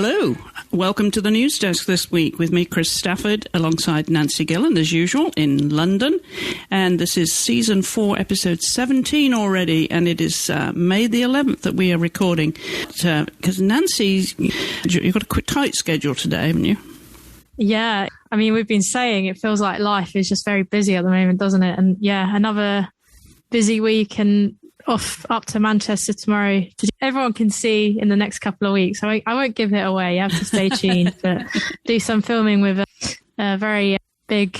Hello. Welcome to the News Desk this week with me, Chris Stafford, alongside Nancy Gillen, as usual, in London. And this is Season 4, Episode 17 already, and it is May the 11th that we are recording. Because Nancy, you've got a tight schedule today, haven't you? Yeah. I mean, we've been saying it feels like life is just very busy at the moment, doesn't it? And yeah, another busy week and off up to Manchester tomorrow. Everyone can see in the next couple of weeks. I won't give it away. You have to stay tuned, but do some filming with a very big,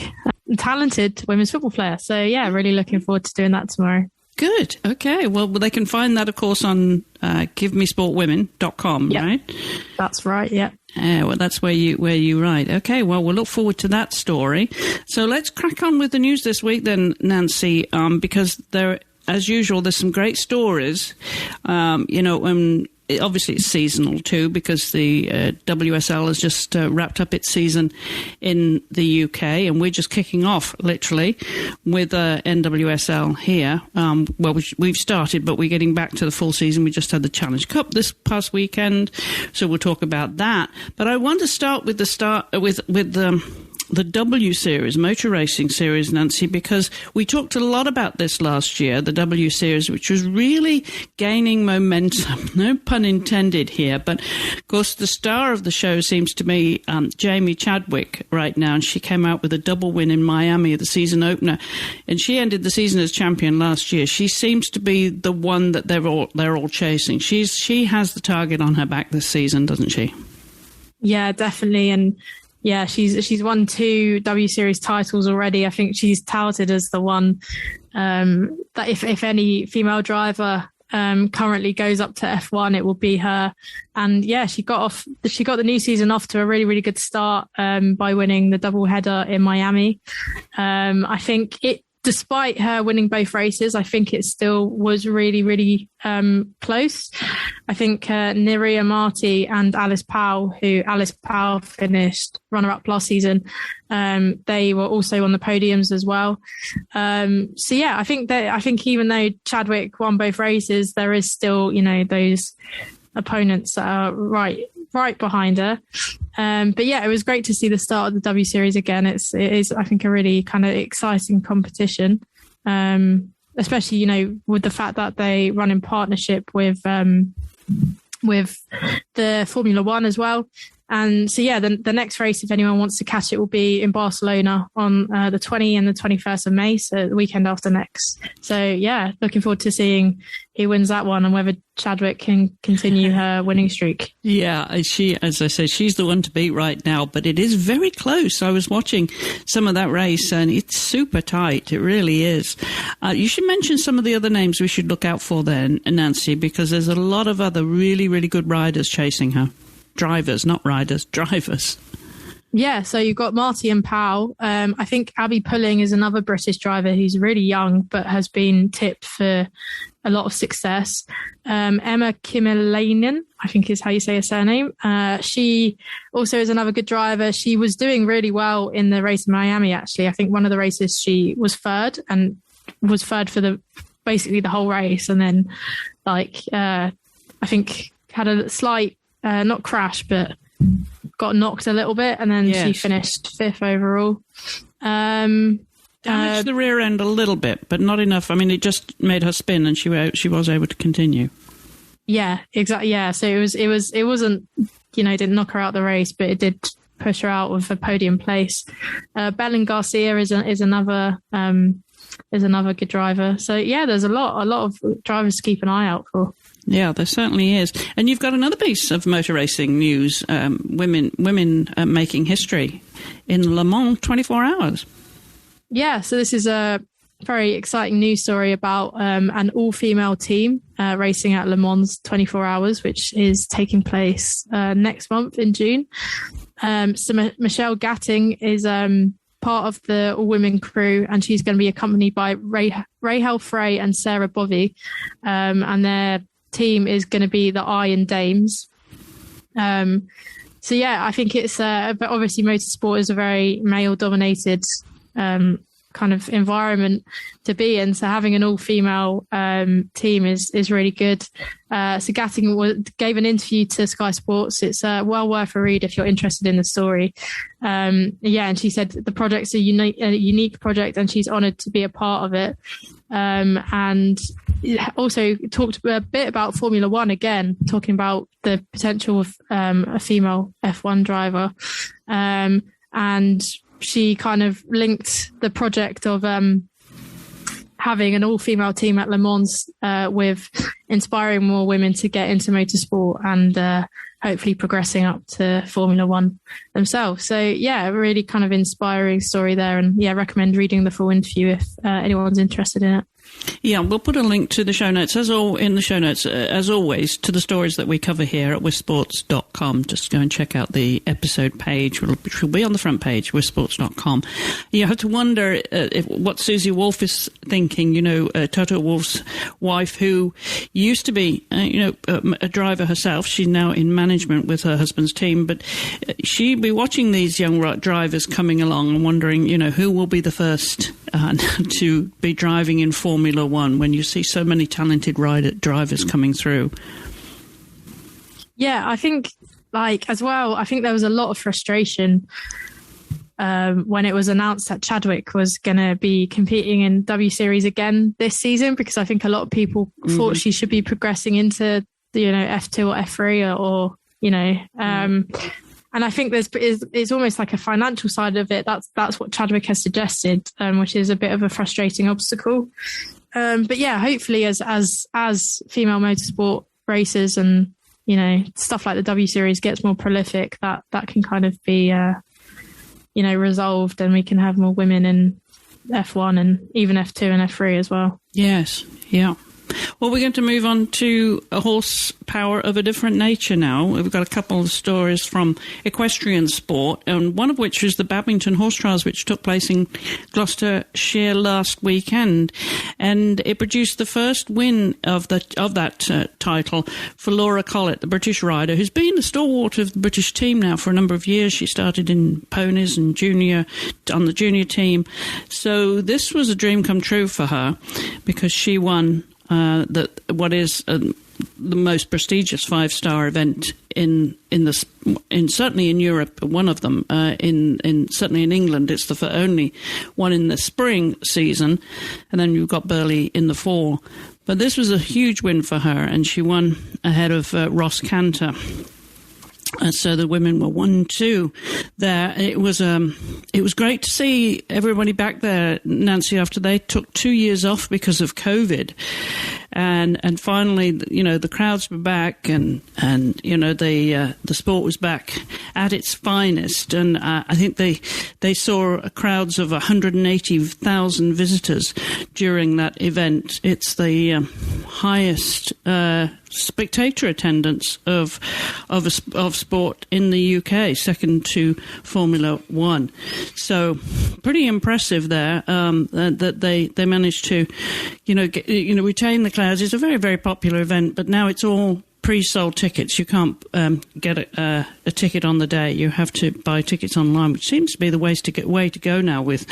talented women's football player. So yeah, really looking forward to doing that tomorrow. Good. Okay. Well, they can find that, of course, on givemesportwomen.com, yep. Right? That's right. Yeah. Well, that's where you write. Okay. Well, we'll look forward to that story. So let's crack on with the news this week then, Nancy, because there, as usual, there's some great stories. Obviously it's seasonal too, because the WSL has just wrapped up its season in the UK, and we're just kicking off, literally, with NWSL here. We've started, but we're getting back to the full season. We just had the Challenge Cup this past weekend, so we'll talk about that. But I want to start with the W Series, motor racing series, Nancy, because we talked a lot about this last year, the W Series, which was really gaining momentum. No pun intended here. But, of course, the star of the show seems to be Jamie Chadwick right now, and she came out with a double win in Miami, the season opener, and she ended the season as champion last year. She seems to be the one that they're all chasing. She has the target on her back this season, doesn't she? Yeah, definitely. And yeah, she's won 2 W Series titles already. I think she's touted as the one that if any female driver currently goes up to F1, it will be her. And yeah, she got the new season off to a really, really good start by winning the double header in Miami. I think despite her winning both races, I think it still was really, really close. I think Nerea Marti and Alice Powell, who Alice Powell finished runner-up last season, they were also on the podiums as well. So yeah, I think even though Chadwick won both races, there is still, those opponents that are right behind her. But yeah, it was great to see the start of the W Series again. It is, I think, a really kind of exciting competition, especially, with the fact that they run in partnership with the Formula One as well. And so, yeah, the next race, if anyone wants to catch it, will be in Barcelona on the 20th and the 21st of May, so the weekend after next. So, yeah, looking forward to seeing who wins that one and whether Chadwick can continue her winning streak. Yeah, as I say, she's the one to beat right now, but it is very close. I was watching some of that race, and it's super tight. It really is. You should mention some of the other names we should look out for there, Nancy, because there's a lot of other really, really good riders chasing her. Drivers, not riders, drivers. Yeah, so you've got Marty and Powell. I think Abby Pulling is another British driver who's really young but has been tipped for a lot of success. Emma Kimelainen, I think is how you say her surname. She also is another good driver. She was doing really well in the race in Miami, actually. I think one of the races she was third for basically the whole race. And then I think had a slight not crash, but got knocked a little bit, and then she finished 5th overall. Damaged the rear end a little bit, but not enough. I mean, it just made her spin, and she was able to continue. Yeah, exactly. Yeah, so it wasn't, didn't knock her out the race, but it did push her out with a podium place. Belen Garcia is another good driver. So yeah, there's a lot of drivers to keep an eye out for. Yeah, there certainly is. And you've got another piece of motor racing news, women making history in Le Mans 24 hours. Yeah, so this is a very exciting news story about an all-female team racing at Le Mans 24 hours, which is taking place next month in June. So Michelle Gatting is part of the all-women crew, and she's going to be accompanied by Rahel Frey and Sarah Bovey, and their team is going to be the Iron Dames. So yeah, I think it's but obviously motorsport is a very male dominated kind of environment to be in. So having an all-female team is really good. So Gatting gave an interview to Sky Sports. It's well worth a read if you're interested in the story. And she said the project's a unique project, and she's honoured to be a part of it. And also talked a bit about Formula One again, talking about the potential of a female F1 driver. And she kind of linked the project of having an all-female team at Le Mans with inspiring more women to get into motorsport and hopefully progressing up to Formula One themselves. So, a really kind of inspiring story there. And, recommend reading the full interview if anyone's interested in it. Yeah, we'll put a link to the show notes, as always, to the stories that we cover here at wisports.com. Just go and check out the episode page, which will be on the front page, wisports.com. You have to wonder what Susie Wolff is thinking, Toto Wolff's wife, who used to be, a driver herself. She's now in management with her husband's team, but she'd be watching these young drivers coming along and wondering, who will be the first to be driving in Formula One when you see so many talented drivers coming through. Yeah, I think as well, I think there was a lot of frustration when it was announced that Chadwick was going to be competing in W Series again this season, because I think a lot of people thought she should be progressing into the, F2 or F3 or and I think it's almost like a financial side of it. That's what Chadwick has suggested, which is a bit of a frustrating obstacle. But hopefully as female motorsport races and, stuff like the W Series gets more prolific, that can kind of be, resolved, and we can have more women in F1 and even F2 and F3 as well. Yes. Yeah. Well, we're going to move on to a horsepower of a different nature now. We've got a couple of stories from equestrian sport, and one of which is the Badminton Horse Trials, which took place in Gloucestershire last weekend, and it produced the first win of that title for Laura Collett, the British rider, who's been a stalwart of the British team now for a number of years. She started in ponies and on the junior team, so this was a dream come true for her, because she won what is the most prestigious 5-star event in certainly in Europe. One of them certainly in England, it's the only one in the spring season, and then you've got Burghley in the fall. But this was a huge win for her, and she won ahead of Ross Cantor. So the women were 1-2 there. It was great to see everybody back there, Nancy, after they took 2 years off because of COVID. And finally, the crowds were back, and the sport was back at its finest. And I think they saw crowds of 180,000 visitors during that event. It's the highest spectator attendance of sport in the UK, second to Formula One. So pretty impressive there that they managed to retain the crowds. It's a very, very popular event, but now it's all pre-sold tickets. You can't get a ticket on the day. You have to buy tickets online, which seems to be the way to go now with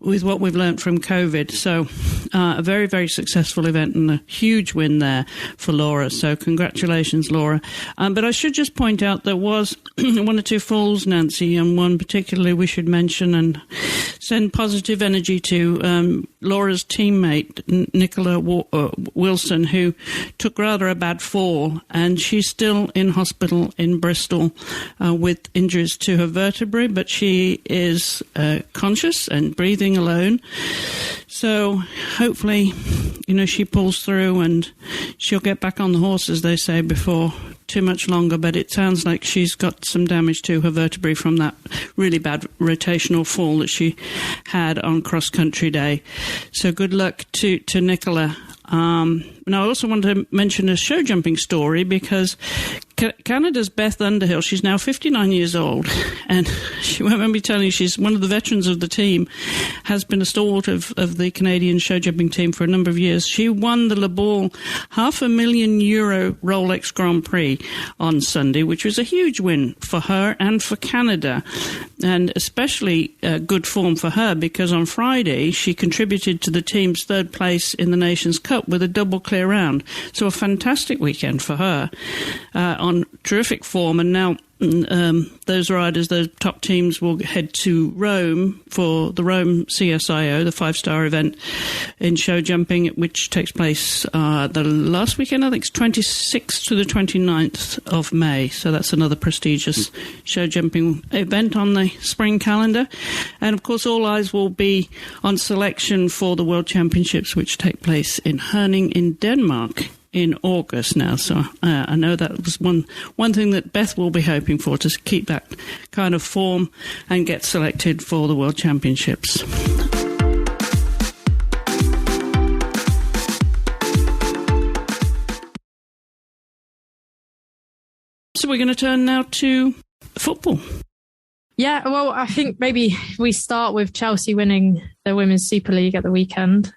what we've learnt from COVID. So a very, very successful event and a huge win there for Laura. So congratulations, Laura. But I should just point out there was one or two falls, Nancy, and one particularly we should mention and send positive energy to Laura's teammate, Nicola Wilson, who took rather a bad fall, and she's still in hospital in Bristol with injuries to her vertebrae, but she is conscious and breathing alone. So hopefully, she pulls through and she'll get back on the horse, as they say, before too much longer. But it sounds like she's got some damage to her vertebrae from that really bad rotational fall that she had on cross-country day. So good luck to Nicola. And I also want to mention a show jumping story, because Canada's Beth Underhill, she's now 59 years old, and she won't mind me telling you, she's one of the veterans of the team, has been a stalwart of the Canadian show jumping team for a number of years. She won the Le Ball €500,000 Rolex Grand Prix on Sunday, which was a huge win for her and for Canada. and especially good form for her because on Friday she contributed to the team's third place in the Nations Cup with a double clear round. So a fantastic weekend for her, on terrific form. And now those riders, those top teams, will head to Rome for the Rome CSIO, the 5-star event in show jumping, which takes place the last weekend. I think it's 26th to the 29th of May. So that's another prestigious show jumping event on the spring calendar. And of course, all eyes will be on selection for the World Championships, which take place in Herning in Denmark in August now. So I know that was one thing that Beth will be hoping for, to keep that kind of form and get selected for the World Championships. So we're going to turn now to football. Yeah, well, I think maybe we start with Chelsea winning the Women's Super League at the weekend.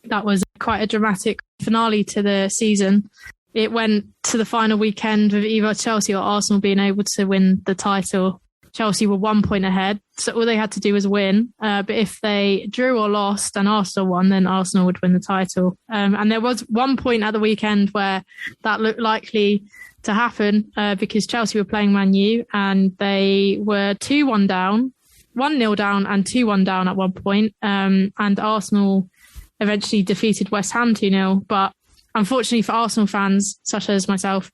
That was quite a dramatic finale to the season. It went to the final weekend with either Chelsea or Arsenal being able to win the title. Chelsea were 1 point ahead, so all they had to do was win. But if they drew or lost and Arsenal won, then Arsenal would win the title. And there was 1 point at the weekend where that looked likely to happen because Chelsea were playing Man U and they were 2-1 down, 1-0 down and 2-1 down at one point. And Arsenal eventually defeated West Ham 2-0. But unfortunately for Arsenal fans, such as myself,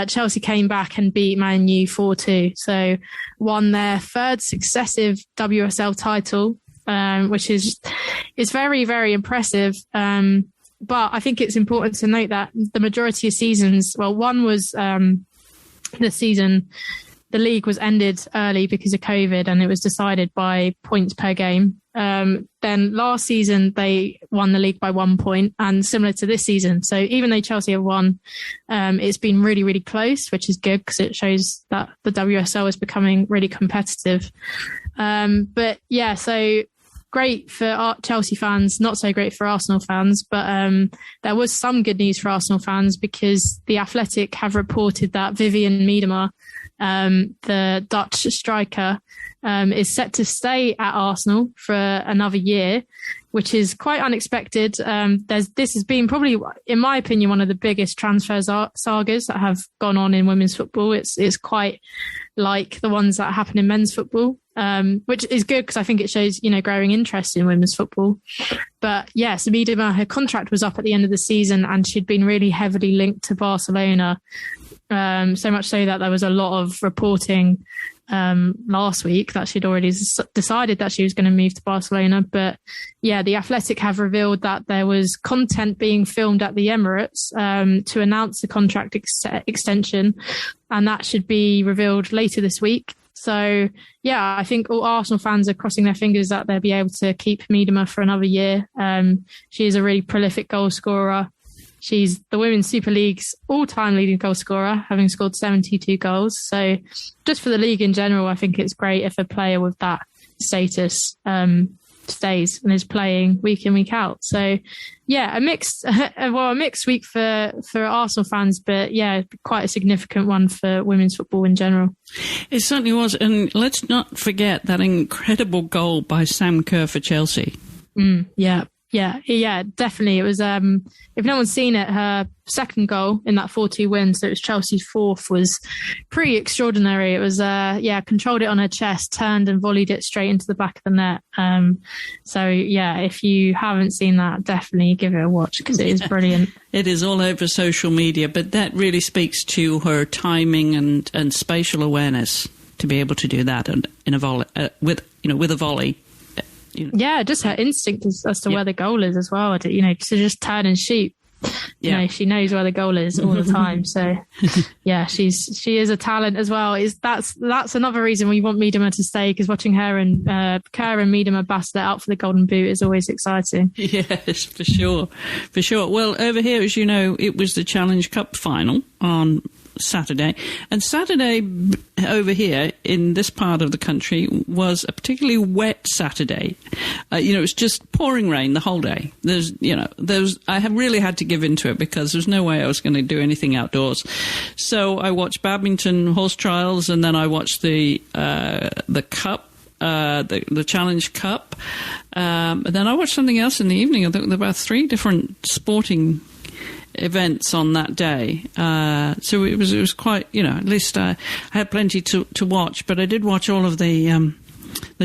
Chelsea came back and beat Man U 4-2. So won their third successive WSL title, which is very, very impressive. But I think it's important to note that the majority of seasons, well, one was the league was ended early because of COVID and it was decided by points per game. Then last season, they won the league by 1 point, and similar to this season. So even though Chelsea have won, it's been really, really close, which is good because it shows that the WSL is becoming really competitive. But yeah, so great for Chelsea fans, not so great for Arsenal fans. But there was some good news for Arsenal fans because The Athletic have reported that Vivian Miedema, the Dutch striker, is set to stay at Arsenal for another year, which is quite unexpected. This has been probably, in my opinion, one of the biggest transfer sagas that have gone on in women's football. It's quite like the ones that happen in men's football, which is good because I think it shows, growing interest in women's football. But yes, Miedema, her contract was up at the end of the season and she'd been really heavily linked to Barcelona. So much so that there was a lot of reporting last week that she'd already decided that she was going to move to Barcelona. But yeah, The Athletic have revealed that there was content being filmed at the Emirates to announce the contract extension, and that should be revealed later this week. So yeah, I think all Arsenal fans are crossing their fingers that they'll be able to keep Miedema for another year. She is a really prolific goal scorer. She's the Women's Super League's all-time leading goal scorer, having scored 72 goals. So just for the league in general, I think it's great if a player with that status stays and is playing week in, week out. So yeah, a mixed week for Arsenal fans, but yeah, quite a significant one for women's football in general. It certainly was. And let's not forget that incredible goal by Sam Kerr for Chelsea. Yeah, definitely. It was, if no one's seen it, her second goal in that 4-2 win, so it was Chelsea's fourth, was pretty extraordinary. It was, controlled it on her chest, turned and volleyed it straight into the back of the net. So yeah, if you haven't seen that, definitely give it a watch because it is brilliant. It is all over social media, but that really speaks to her timing and spatial awareness to be able to do that and in a volley, with a volley. Yeah, just her instinct as to where the goal is as well. To just turn and shoot. She knows where the goal is all the time. So yeah, she is a talent as well. That's another reason we want Miedema to stay, because watching her and Kerr and Miedema battle it out for the Golden Boot is always exciting. Yes, for sure. Well, over here, as you know, it was the Challenge Cup final on Saturday, and Saturday over here in this part of the country was a particularly wet Saturday. It was just pouring rain the whole day. I have really had to give into it because there's no way I was going to do anything outdoors. So I watched badminton horse trials, and then I watched the cup the Challenge Cup. And then I watched something else in the evening. I think there were about 3 different sporting events on that day. So it was quite, at least I had plenty to watch. But I did watch all of the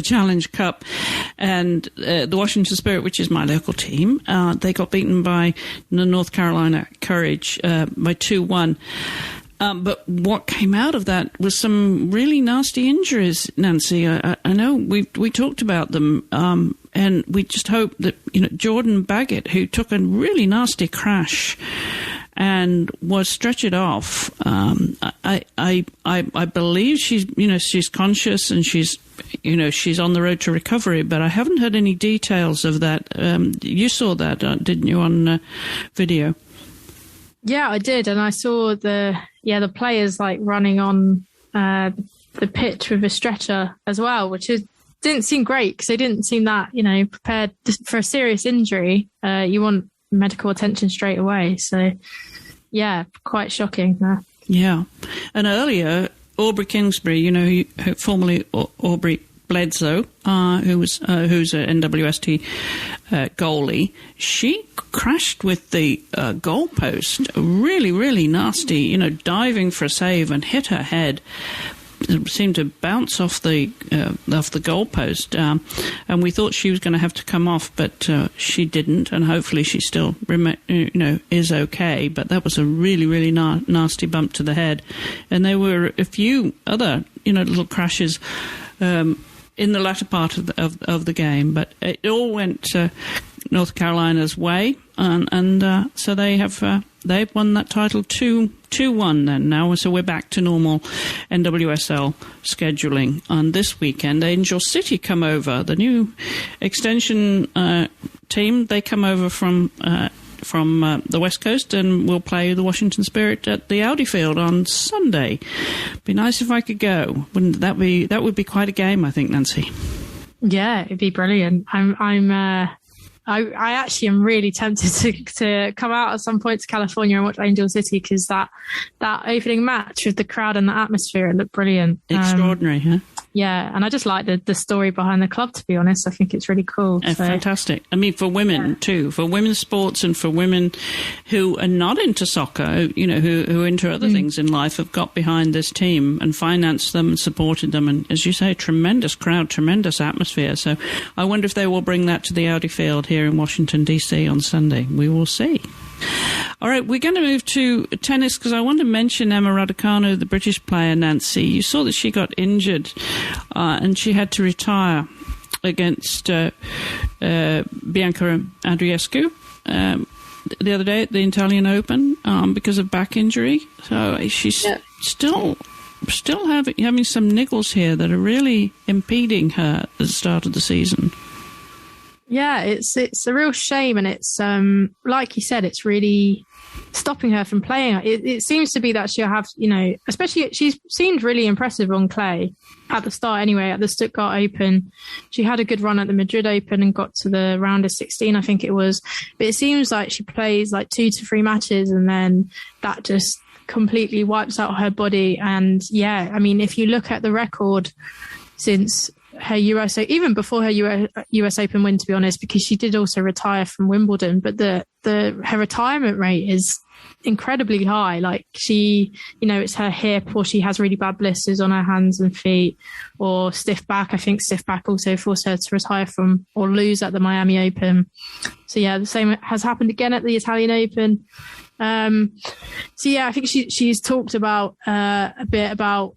Challenge Cup, and the Washington Spirit, which is my local team, they got beaten by the North Carolina Courage by 2-1. But what came out of that was some really nasty injuries, Nancy. I know we talked about them, and we just hope that Jordan Baggett, who took a really nasty crash and was stretchered off. I believe she's conscious and she's on the road to recovery, but I haven't heard any details of that. You saw that, didn't you, on video? Yeah, I did, and I saw the players like running on the pitch with a stretcher as well, which didn't seem great because they didn't seem that prepared for a serious injury. You want medical attention straight away, so yeah, quite shocking. Yeah, and earlier Aubrey Kingsbury, formerly Aubrey Bledsoe, who's an NWST goalie, she crashed with the goalpost, really, really nasty, diving for a save and hit her head. It seemed to bounce off the goalpost, and we thought she was going to have to come off, but she didn't, and hopefully she still is okay. But that was a really, really nasty bump to the head, and there were a few other little crashes in the latter part of the game, but it all went North Carolina's way, and so they've won that title 2-1 then now, so we're back to normal NWSL scheduling. On this weekend, Angel City come over, the new extension team. They come over from the West Coast and will play the Washington Spirit at the Audi Field on Sunday. Be nice if I could go. Wouldn't that be? That would be quite a game, I think, Nancy. Yeah, it'd be brilliant. I actually am really tempted to come out at some point to California and watch Angel City, because that opening match with the crowd and the atmosphere, it looked brilliant. Extraordinary, huh? Yeah, and I just like the story behind the club, to be honest. I think it's really cool. Fantastic. I mean, for women, too. For women's sports and for women who are not into soccer, who are into other things in life, have got behind this team and financed them and supported them. And, as you say, tremendous crowd, tremendous atmosphere. So I wonder if they will bring that to the Audi Field here in Washington, D.C. on Sunday. We will see. All right, we're going to move to tennis because I want to mention Emma Raducanu, the British player, Nancy. You saw that she got injured and she had to retire against Bianca Andreescu the other day at the Italian Open because of back injury. So she's still having some niggles here that are really impeding her at the start of the season. Yeah, it's a real shame, and it's like you said, it's really stopping her from playing. It seems to be that she'll have, especially she's seemed really impressive on clay at the start. Anyway, at the Stuttgart Open, she had a good run at the Madrid Open and got to the round of 16, I think it was. But it seems like she plays like 2 to 3 matches, and then that just completely wipes out her body. And yeah, I mean, if you look at the record since her even before her US Open win, to be honest, because she did also retire from Wimbledon, but her retirement rate is incredibly high. Like she, it's her hip, or she has really bad blisters on her hands and feet, or stiff back. I think stiff back also forced her to retire from or lose at the Miami Open. So yeah, the same has happened again at the Italian Open. So yeah, I think she's talked about a bit about,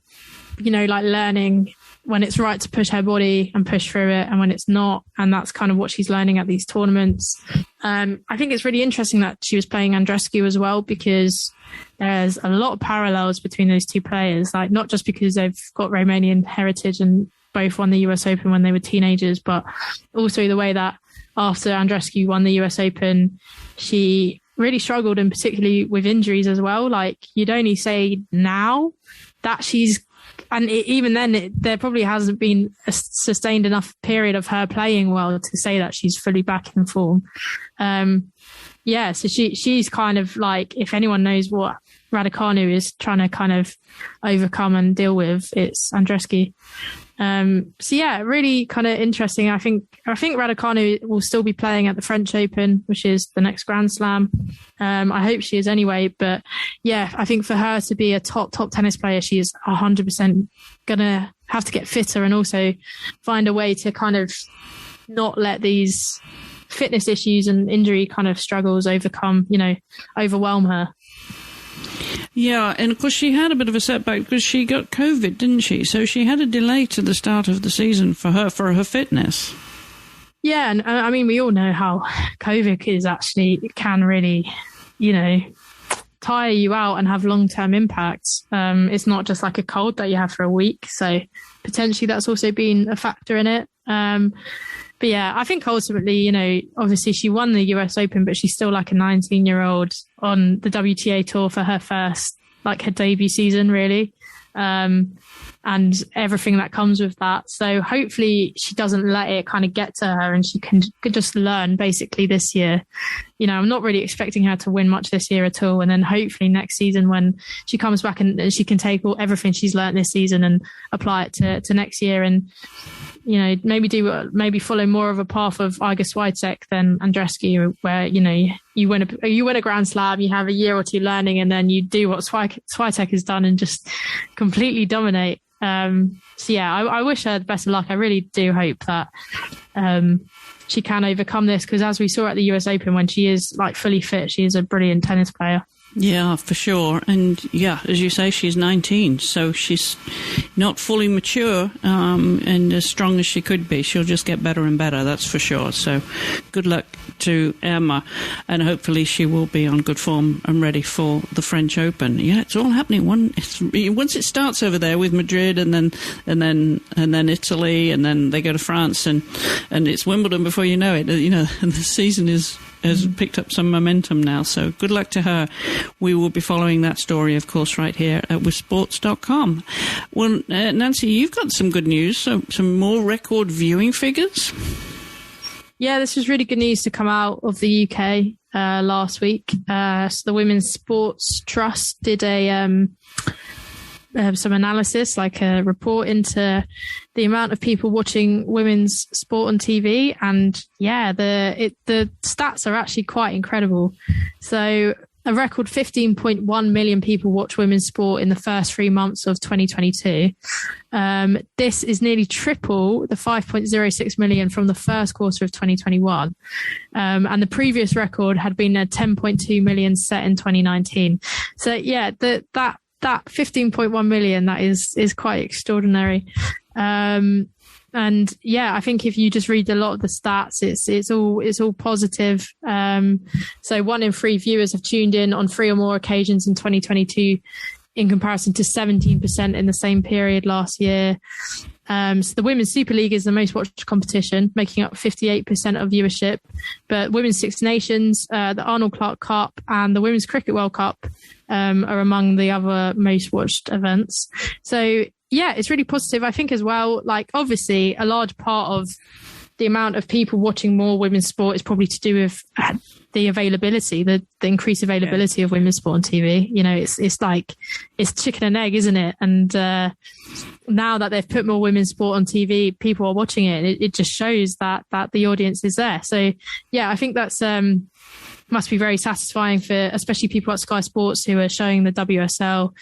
like learning when it's right to push her body and push through it, and when it's not. And that's kind of what she's learning at these tournaments. I think it's really interesting that she was playing Andreescu as well, because there's a lot of parallels between those two players, like not just because they've got Romanian heritage and both won the US Open when they were teenagers, but also the way that after Andreescu won the US Open, she really struggled, and particularly with injuries as well. Like you'd only say now that she's, and even then, there probably hasn't been a sustained enough period of her playing well to say that she's fully back in form. So she's kind of like, if anyone knows what Raducanu is trying to kind of overcome and deal with, it's Andreescu. So yeah, really kind of interesting. I think Raducanu will still be playing at the French Open, which is the next Grand Slam. I hope she is anyway. But yeah, I think for her to be a top tennis player, she is 100% gonna have to get fitter and also find a way to kind of not let these fitness issues and injury kind of struggles overwhelm her. Yeah, and of course she had a bit of a setback because she got COVID, didn't she? So she had a delay to the start of the season for her fitness. Yeah, and I mean, we all know how COVID it can really, tire you out and have long-term impacts. It's not just like a cold that you have for a week. So potentially that's also been a factor in it. But yeah, I think ultimately, obviously she won the US Open, but she's still like a 19-year-old on the WTA tour for her first, like her debut season, really. And everything that comes with that. So hopefully she doesn't let it kind of get to her and she could just learn basically this year. I'm not really expecting her to win much this year at all. And then hopefully next season when she comes back and she can take everything she's learned this season and apply it to next year and, maybe follow more of a path of Iga Swiatek than Andreescu, where, you win a Grand Slam, you have a year or two learning, and then you do what Swiatek has done and just completely dominate. So yeah, I wish her the best of luck. I really do hope that she can overcome this, because as we saw at the US Open, when she is like fully fit, she is a brilliant tennis player. Yeah, for sure. And yeah, as you say, she's 19, so she's not fully mature and as strong as she could be. She'll just get better and better, that's for sure. So good luck to Emma, and hopefully she will be on good form and ready for the French Open. Yeah, it's all happening. Once it starts over there with Madrid and then Italy, and then they go to France and it's Wimbledon before you know it. And the season has picked up some momentum now, so good luck to her. We will be following that story, of course, right here at withsports.com. Well, Nancy, you've got some good news, some more record viewing figures. Yeah, this was really good news to come out of the UK last week. So the Women's Sports Trust did some analysis, like a report into the amount of people watching women's sport on TV, and yeah, the stats are actually quite incredible. So a record 15.1 million people watch women's sport in the first 3 months of 2022. This is nearly triple the 5.06 million from the first quarter of 2021. And the previous record had been a 10.2 million set in 2019. So yeah, that 15.1 million, that is quite extraordinary. And yeah, I think if you just read a lot of the stats, it's all positive. So 1 in 3 viewers have tuned in on 3 or more occasions in 2022, in comparison to 17% in the same period last year. So the Women's Super League is the most watched competition, making up 58% of viewership. But Women's Six Nations, the Arnold Clark Cup, and the Women's Cricket World Cup are among the other most watched events. So yeah, it's really positive. I think as well, like obviously a large part of the amount of people watching more women's sport is probably to do with the availability, the increased availability of women's sport on TV. It's like, it's chicken and egg, isn't it? And now that they've put more women's sport on TV, people are watching it. It just shows that the audience is there. So yeah, I think that's must be very satisfying for especially people at Sky Sports who are showing the WSL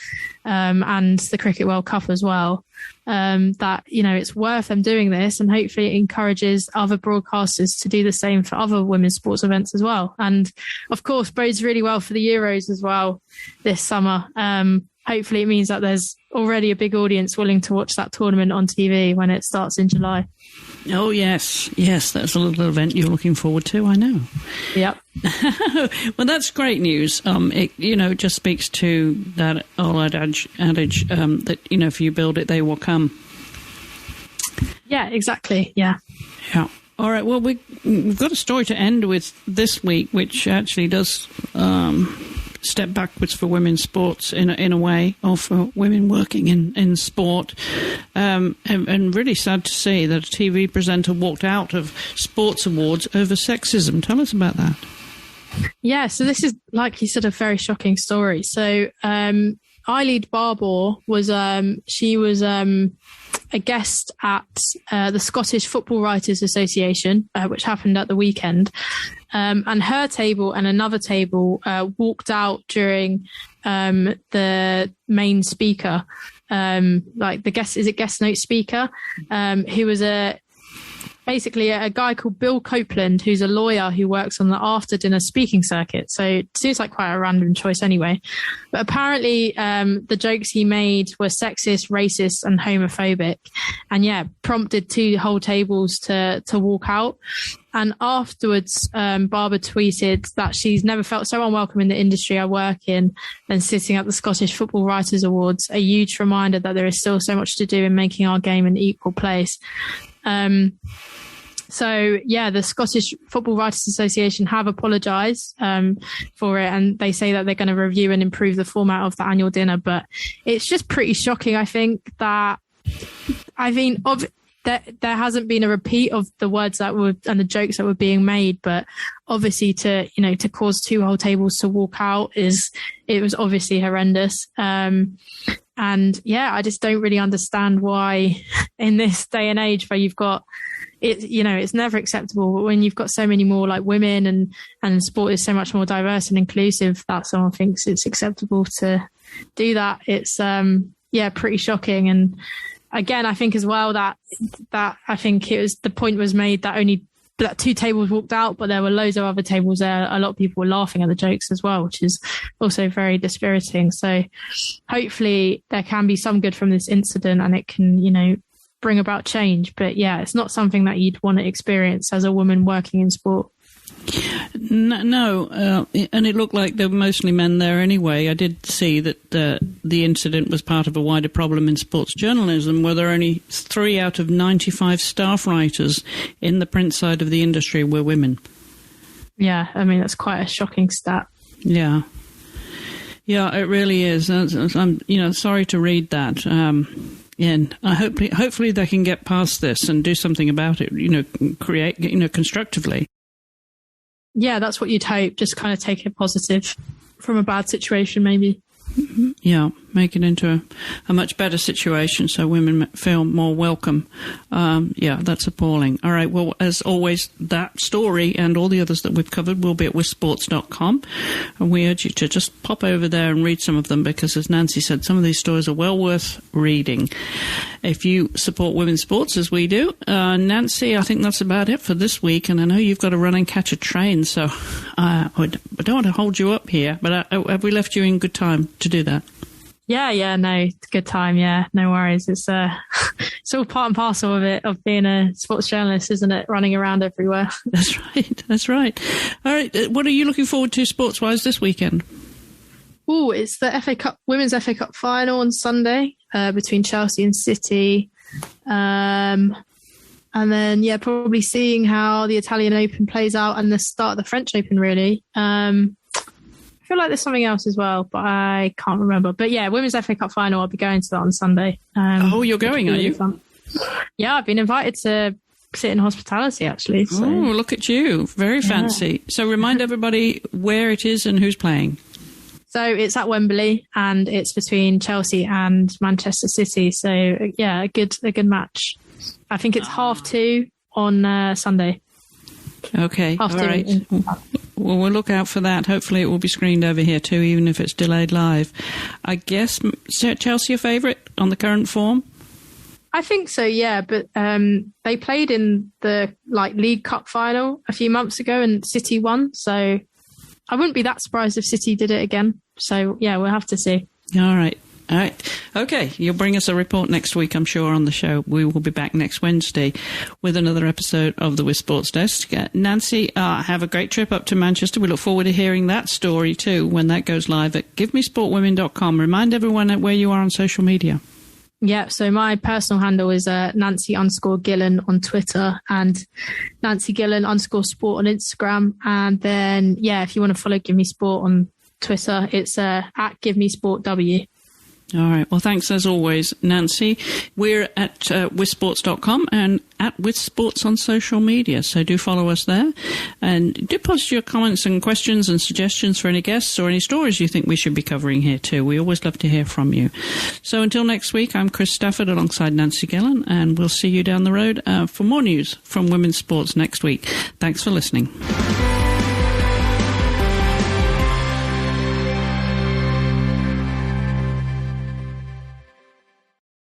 and the Cricket World Cup as well. That it's worth them doing this, and hopefully it encourages other broadcasters to do the same for other women's sports events as well. And of course bodes really well for the Euros as well this summer. Hopefully it means that there's already a big audience willing to watch that tournament on TV when it starts in July. Oh, yes, that's a little event you're looking forward to, I know. Yep. Well, that's great news. It just speaks to that old adage that, if you build it, they will come. Yeah, exactly, yeah. Yeah. All right, well, we've got a story to end with this week, which actually does step backwards for women's sports in a way, or for women working in sport. And really sad to see that a TV presenter walked out of sports awards over sexism. Tell us about that. Yeah, so this is, like you said, a very shocking story. So Eilidh Barbour was a guest at the Scottish Football Writers Association, which happened at the weekend. And her table and another table walked out during the main speaker, like the guest note speaker, who was basically a guy called Bill Copeland, who's a lawyer who works on the after dinner speaking circuit. So it seems like quite a random choice anyway. But apparently the jokes he made were sexist, racist and homophobic. And prompted two whole tables to walk out. And afterwards, Barbara tweeted that she's never felt so unwelcome in the industry I work in than sitting at the Scottish Football Writers Awards, a huge reminder that there is still so much to do in making our game an equal place. The Scottish Football Writers Association have apologised for it, and they say that they're going to review and improve the format of the annual dinner. But it's just pretty shocking, I think, that there hasn't been a repeat of the words that were and the jokes that were being made, but obviously to cause two whole tables to walk out it was obviously horrendous. I just don't really understand why in this day and age where you've got it, it's never acceptable, but when you've got so many more like women and sport is so much more diverse and inclusive that someone thinks it's acceptable to do that. It's pretty shocking. And again, I think as well that I think it was the point was made that two tables walked out, but there were loads of other tables there. A lot of people were laughing at the jokes as well, which is also very dispiriting. So hopefully there can be some good from this incident and it can, bring about change. But it's not something that you'd want to experience as a woman working in sport. No, and it looked like there were mostly men there anyway. I did see that the incident was part of a wider problem in sports journalism, where there are only 3 out of 95 staff writers in the print side of the industry were women. Yeah, I mean, that's quite a shocking stat. Yeah. Yeah, it really is. I'm, sorry to read that. And hopefully they can get past this and do something about it, create, constructively. Yeah, that's what you'd hope. Just kind of take it positive from a bad situation, maybe. Yeah, make it into a much better situation so women feel more welcome. That's appalling. All right, well, as always, that story and all the others that we've covered will be at withsports.com. And we urge you to just pop over there and read some of them because, as Nancy said, some of these stories are well worth reading. If you support women's sports, as we do, Nancy, I think that's about it for this week. And I know you've got to run and catch a train, so I don't want to hold you up here, but have we left you in good time to do that? No, it's a good time. Yeah, no worries. It's it's all part and parcel of it, of being a sports journalist, isn't it? Running around everywhere. That's right. All right. What are you looking forward to sports-wise this weekend? Oh, it's the FA Cup, Women's FA Cup final on Sunday between Chelsea and City. And then, probably seeing how the Italian Open plays out and the start of the French Open, really. I feel like there's something else as well, but I can't remember. But Women's FA Cup final, I'll be going to that on Sunday. You're going, are you? Fun. Yeah, I've been invited to sit in hospitality, actually. So. Oh, look at you. Very fancy. So remind everybody where it is and who's playing. So it's at Wembley and it's between Chelsea and Manchester City. So, a good match. I think it's 2:30 on Sunday. Okay. All right. Well, we'll look out for that. Hopefully it will be screened over here too, even if it's delayed live. I guess Chelsea a favourite on the current form? I think so, yeah. But they played in the League Cup final a few months ago and City won. So I wouldn't be that surprised if City did it again. So, we'll have to see. All right. Okay, you'll bring us a report next week, I'm sure, on the show. We will be back next Wednesday with another episode of the With Sports Desk. Nancy, have a great trip up to Manchester. We look forward to hearing that story too when that goes live at givemesportwomen.com. Remind everyone where you are on social media. Yeah, so my personal handle is Nancy_Gillen on Twitter and Nancy Gillen_sport on Instagram. And then, if you want to follow Give Me Sport on Twitter, it's at GiveMeSportW. All right. Well, thanks as always, Nancy. We're at withsports.com and at withsports on social media, so do follow us there. And do post your comments and questions and suggestions for any guests or any stories you think we should be covering here too. We always love to hear from you. So until next week, I'm Chris Stafford alongside Nancy Gillen, and we'll see you down the road for more news from women's sports next week. Thanks for listening.